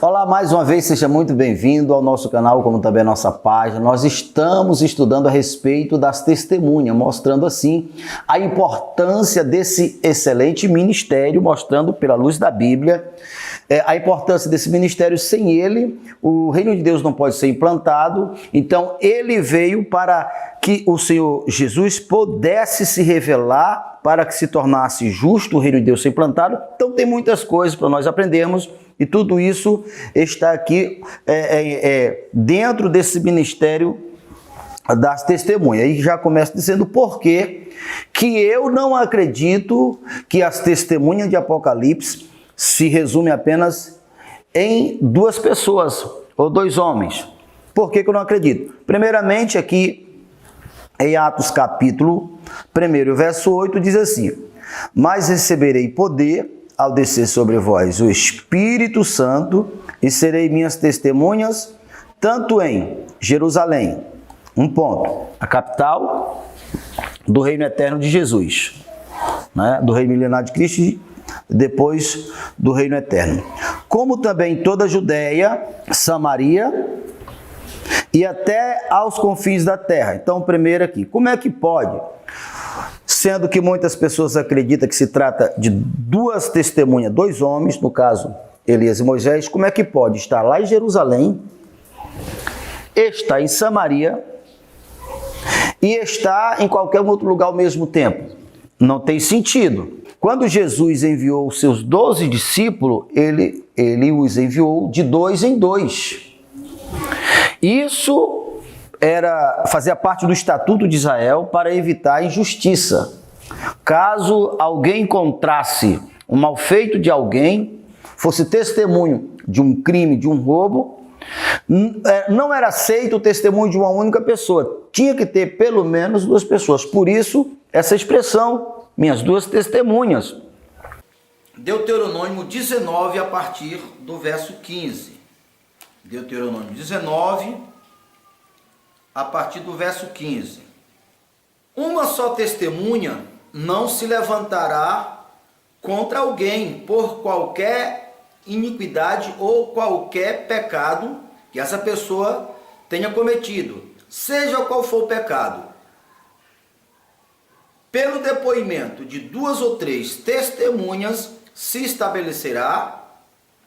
Olá, mais uma vez, seja muito bem-vindo ao nosso canal, como também à nossa página. Nós estamos estudando a respeito das testemunhas, mostrando assim a importância desse excelente ministério, mostrando pela luz da Bíblia a importância desse ministério. Sem ele, o reino de Deus não pode ser implantado. Então, ele veio para que o Senhor Jesus pudesse se revelar, para que se tornasse justo o reino de Deus ser implantado. Então, tem muitas coisas para nós aprendermos. E tudo isso está aqui dentro desse ministério das testemunhas. E já começo dizendo por quê que eu não acredito que as testemunhas de Apocalipse se resumem apenas em duas pessoas ou dois homens. Por que eu não acredito? Primeiramente, aqui em Atos capítulo 1, verso 8, diz assim: mas receberei poder ao descer sobre vós o Espírito Santo, e serei minhas testemunhas, tanto em Jerusalém, um ponto, a capital do reino eterno de Jesus, né? Do reino milenar de Cristo, e depois do reino eterno, como também toda a Judéia, Samaria e até aos confins da terra. Então, primeiro aqui, como é que pode? Sendo que muitas pessoas acreditam que se trata de duas testemunhas, dois homens, no caso Elias e Moisés, como é que pode estar lá em Jerusalém, estar em Samaria e estar em qualquer outro lugar ao mesmo tempo? Não tem sentido. Quando Jesus enviou os seus 12 discípulos, ele os enviou de dois em dois. Isso fazia parte do Estatuto de Israel para evitar a injustiça. Caso alguém encontrasse um mal feito de alguém, fosse testemunho de um crime, de um roubo, não era aceito o testemunho de uma única pessoa. Tinha que ter pelo menos duas pessoas. Por isso, essa expressão, minhas duas testemunhas. Deuteronômio 19, a partir do verso 15. Deuteronômio 19, a partir do verso 15. Uma só testemunha não se levantará contra alguém por qualquer iniquidade ou qualquer pecado que essa pessoa tenha cometido, seja qual for o pecado. Pelo depoimento de duas ou três testemunhas se estabelecerá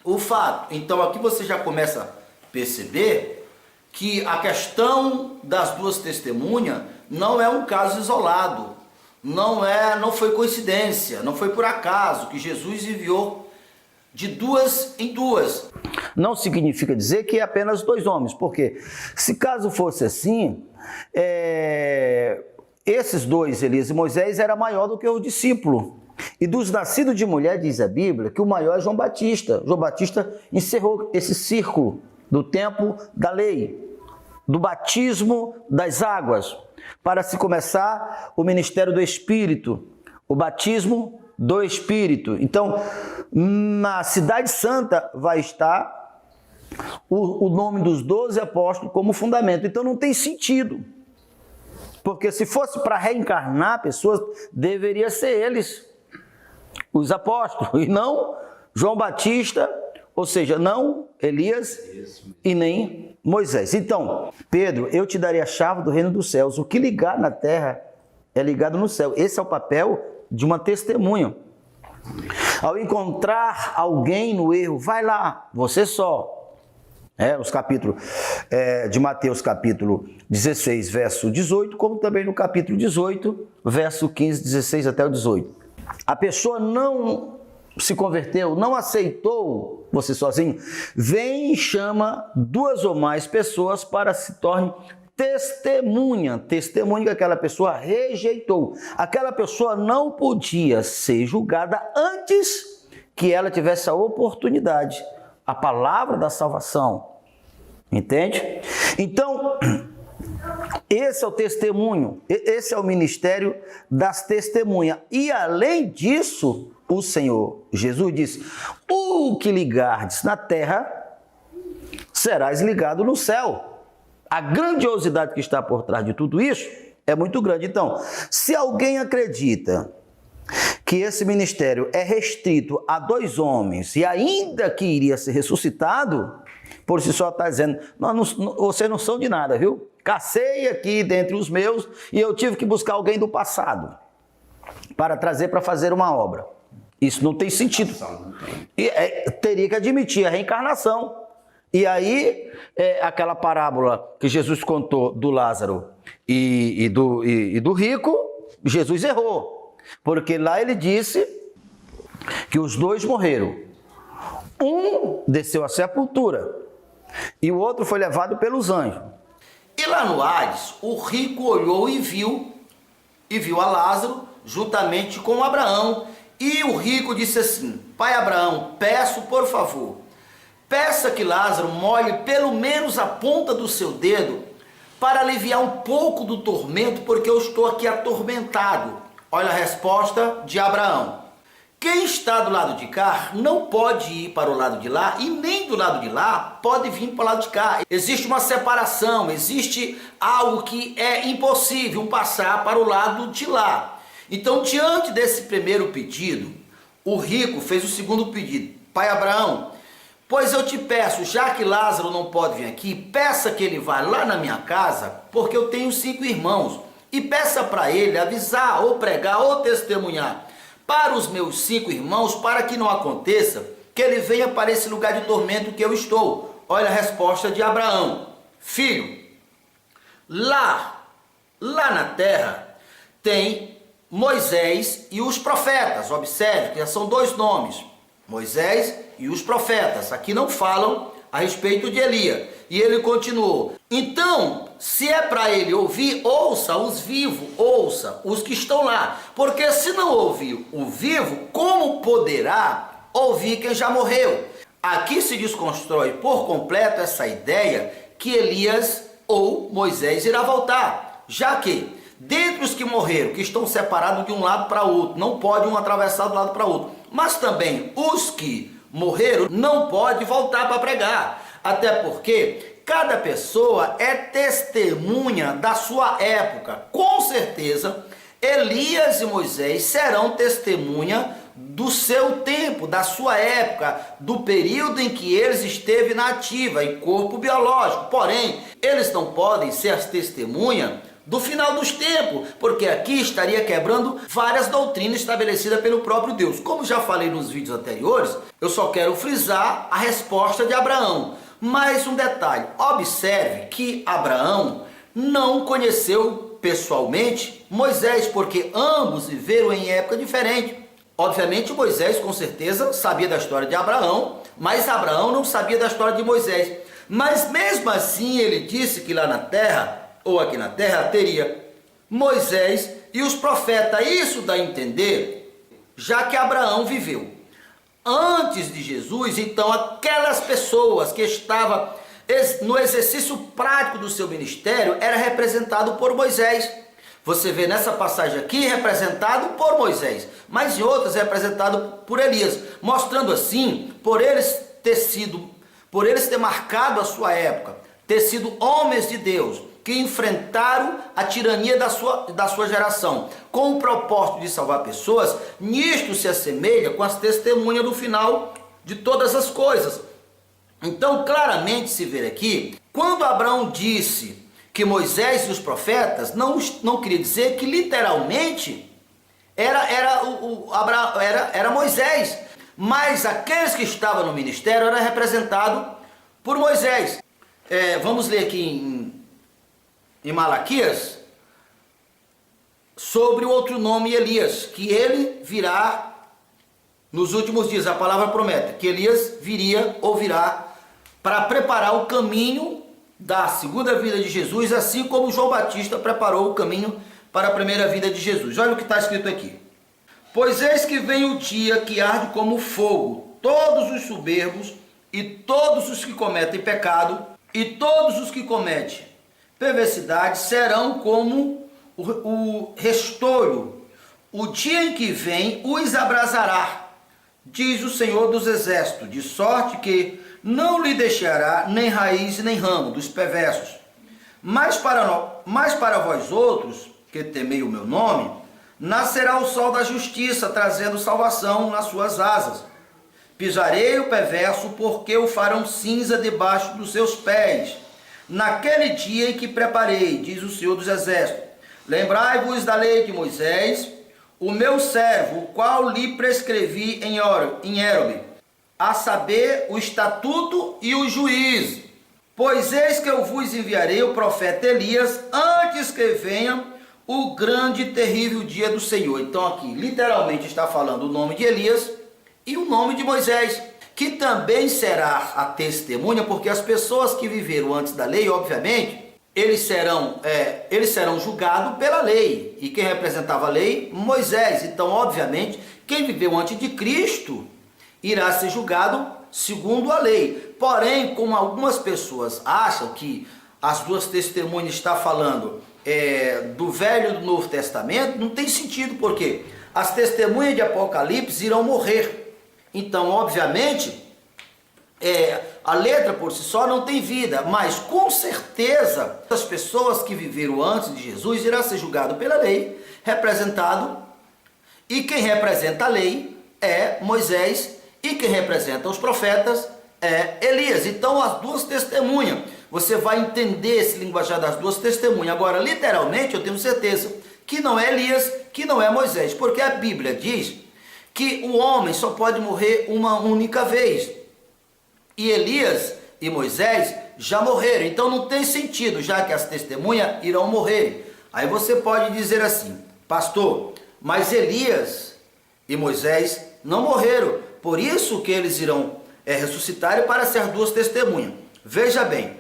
o fato. Então aqui você já começa a perceber que a questão das duas testemunhas não é um caso isolado, não foi coincidência, não foi por acaso que Jesus enviou de duas em duas. Não significa dizer que é apenas dois homens, porque se caso fosse assim, esses dois, Elias e Moisés, era maior do que o discípulo. E dos nascidos de mulher, diz a Bíblia, que o maior é João Batista. João Batista encerrou esse círculo do tempo da lei, do batismo das águas, para se começar o ministério do Espírito, o batismo do Espírito. Então, na Cidade Santa vai estar o nome dos 12 apóstolos como fundamento. Então, não tem sentido, porque se fosse para reencarnar pessoas, deveria ser eles, os apóstolos, e não João Batista, ou seja, não Elias e nem Moisés. Então, Pedro, eu te darei a chave do reino dos céus. O que ligar na terra é ligado no céu. Esse é o papel de uma testemunha. Ao encontrar alguém no erro, vai lá, você só. Os capítulos de Mateus, capítulo 16, verso 18, como também no capítulo 18, verso 15, 16 até o 18. A pessoa não se converteu, não aceitou você sozinho, vem e chama duas ou mais pessoas para se torne testemunha que aquela pessoa rejeitou. Aquela pessoa não podia ser julgada antes que ela tivesse a oportunidade, a palavra da salvação. Entende? Então, esse é o testemunho, esse é o ministério das testemunhas. E além disso, o Senhor Jesus disse: o que ligardes na terra, serás ligado no céu. A grandiosidade que está por trás de tudo isso é muito grande. Então, se alguém acredita que esse ministério é restrito a 2 homens e ainda que iria ser ressuscitado, por si só está dizendo, vocês não são de nada, viu? Cacei aqui dentre os meus e eu tive que buscar alguém do passado para trazer para fazer uma obra. Isso não tem sentido. E, teria que admitir a reencarnação. E aí, aquela parábola que Jesus contou do Lázaro e do rico, Jesus errou. Porque lá ele disse que os 2 morreram. Um desceu à sepultura e o outro foi levado pelos anjos. E lá no Hades, o rico olhou e viu a Lázaro juntamente com Abraão. E o rico disse assim: Pai Abraão, peço por favor, peça que Lázaro molhe pelo menos a ponta do seu dedo para aliviar um pouco do tormento, porque eu estou aqui atormentado. Olha a resposta de Abraão. Quem está do lado de cá não pode ir para o lado de lá e nem do lado de lá pode vir para o lado de cá. Existe uma separação, existe algo que é impossível passar para o lado de lá. Então, diante desse primeiro pedido, o rico fez o segundo pedido. Pai Abraão, pois eu te peço, já que Lázaro não pode vir aqui, peça que ele vá lá na minha casa, porque eu tenho 5 irmãos, e peça para ele avisar, ou pregar, ou testemunhar para os meus 5 irmãos, para que não aconteça que ele venha para esse lugar de tormento que eu estou. Olha a resposta de Abraão. Filho, lá na terra tem Moisés e os profetas. Observe que já são 2 nomes, Moisés e os profetas. Aqui não falam a respeito de Elias. E ele continuou: então, se é para ele ouvir, ouça os vivos, ouça os que estão lá. Porque se não ouvir o vivo, como poderá ouvir quem já morreu? Aqui se desconstrói por completo essa ideia que Elias ou Moisés irá voltar, já que dentre os que morreram, que estão separados de um lado para outro, não pode um atravessar do lado para outro, mas também os que morreram não pode voltar para pregar, até porque cada pessoa é testemunha da sua época. Com certeza, Elias e Moisés serão testemunha do seu tempo, da sua época, do período em que eles esteve na ativa, em corpo biológico. Porém, eles não podem ser as testemunhas do final dos tempos, porque aqui estaria quebrando várias doutrinas estabelecidas pelo próprio Deus. Como já falei nos vídeos anteriores, eu só quero frisar a resposta de Abraão. Mais um detalhe, observe que Abraão não conheceu pessoalmente Moisés, porque ambos viveram em época diferente. Obviamente Moisés com certeza sabia da história de Abraão, mas Abraão não sabia da história de Moisés. Mas mesmo assim ele disse que lá na terra, ou aqui na terra, teria Moisés e os profetas. Isso dá a entender, já que Abraão viveu antes de Jesus, então aquelas pessoas que estavam no exercício prático do seu ministério era representado por Moisés. Você vê nessa passagem aqui representado por Moisés, mas em outras representado por Elias, mostrando assim, por eles ter marcado a sua época, ter sido homens de Deus, que enfrentaram a tirania da sua geração, com o propósito de salvar pessoas. Nisto se assemelha com as testemunhas do final de todas as coisas. Então, claramente se vê aqui, quando Abraão disse que Moisés e os profetas, não queria dizer que literalmente era Moisés, mas aqueles que estavam no ministério eram representados por Moisés. Vamos ler aqui em Malaquias, sobre o outro nome Elias, que ele virá nos últimos dias. A palavra promete que Elias viria ou virá para preparar o caminho da segunda vida de Jesus, assim como João Batista preparou o caminho para a primeira vida de Jesus. Olha o que está escrito aqui: pois eis que vem o dia que arde como fogo, todos os soberbos e todos os que cometem pecado e todos os que cometem perversidade serão como o restolho. O dia em que vem os abrasará, diz o Senhor dos Exércitos, de sorte que não lhe deixará nem raiz nem ramo dos perversos. Mas para vós outros, que temei o meu nome, nascerá o sol da justiça, trazendo salvação nas suas asas. Pisarei o perverso, porque o farão cinza debaixo dos seus pés. Naquele dia em que preparei, diz o Senhor dos Exércitos, lembrai-vos da lei de Moisés, o meu servo, o qual lhe prescrevi em Horebe, a saber, o estatuto e o juízo. Pois eis que eu vos enviarei o profeta Elias, antes que venha o grande e terrível dia do Senhor. Então aqui, literalmente, está falando o nome de Elias e o nome de Moisés, que também será a testemunha, porque as pessoas que viveram antes da lei, obviamente, eles serão julgados pela lei. E quem representava a lei? Moisés. Então, obviamente, quem viveu antes de Cristo irá ser julgado segundo a lei. Porém, como algumas pessoas acham que as duas testemunhas estão falando do Velho e do Novo Testamento, não tem sentido, porque as testemunhas de Apocalipse irão morrer. Então, obviamente, a letra por si só não tem vida, mas com certeza as pessoas que viveram antes de Jesus irão ser julgadas pela lei, representado, e quem representa a lei é Moisés, e quem representa os profetas é Elias. Então, as duas testemunhas, você vai entender esse linguajar das duas testemunhas. Agora, literalmente, eu tenho certeza que não é Elias, que não é Moisés, porque a Bíblia diz que o homem só pode morrer uma única vez. E Elias e Moisés já morreram. Então não tem sentido, já que as testemunhas irão morrer. Aí você pode dizer assim, pastor, mas Elias e Moisés não morreram. Por isso que eles irão ressuscitar para ser duas testemunhas. Veja bem,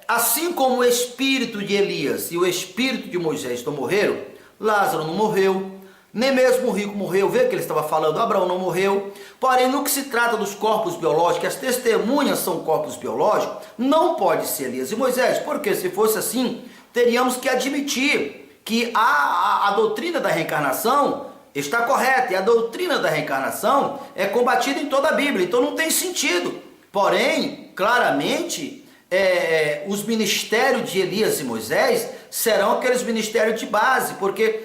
assim como o espírito de Elias e o espírito de Moisés não morreram, Lázaro não morreu, nem mesmo o rico morreu. Vê que ele estava falando, Abraão não morreu. Porém, no que se trata dos corpos biológicos, as testemunhas são corpos biológicos, não pode ser Elias e Moisés, porque se fosse assim, teríamos que admitir que a doutrina da reencarnação está correta, e a doutrina da reencarnação é combatida em toda a Bíblia, então não tem sentido. Porém, claramente, os ministérios de Elias e Moisés serão aqueles ministérios de base, porque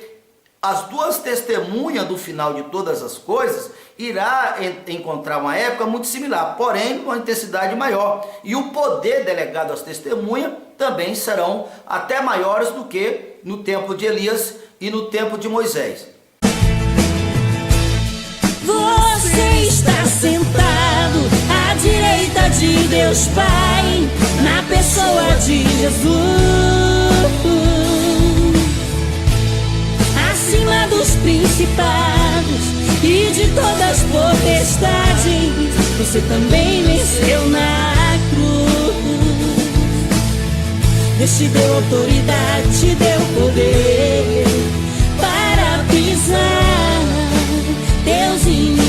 as duas testemunhas do final de todas as coisas irá encontrar uma época muito similar, porém com uma intensidade maior. E o poder delegado às testemunhas também serão até maiores do que no tempo de Elias e no tempo de Moisés. Você está sentado à direita de Deus Pai, na pessoa de Jesus. Acima dos principados e de todas as potestades, você também venceu na cruz. Deus te deu autoridade, te deu poder para pisar teus inimigos.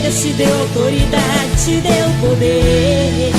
Deus te deu autoridade, te deu poder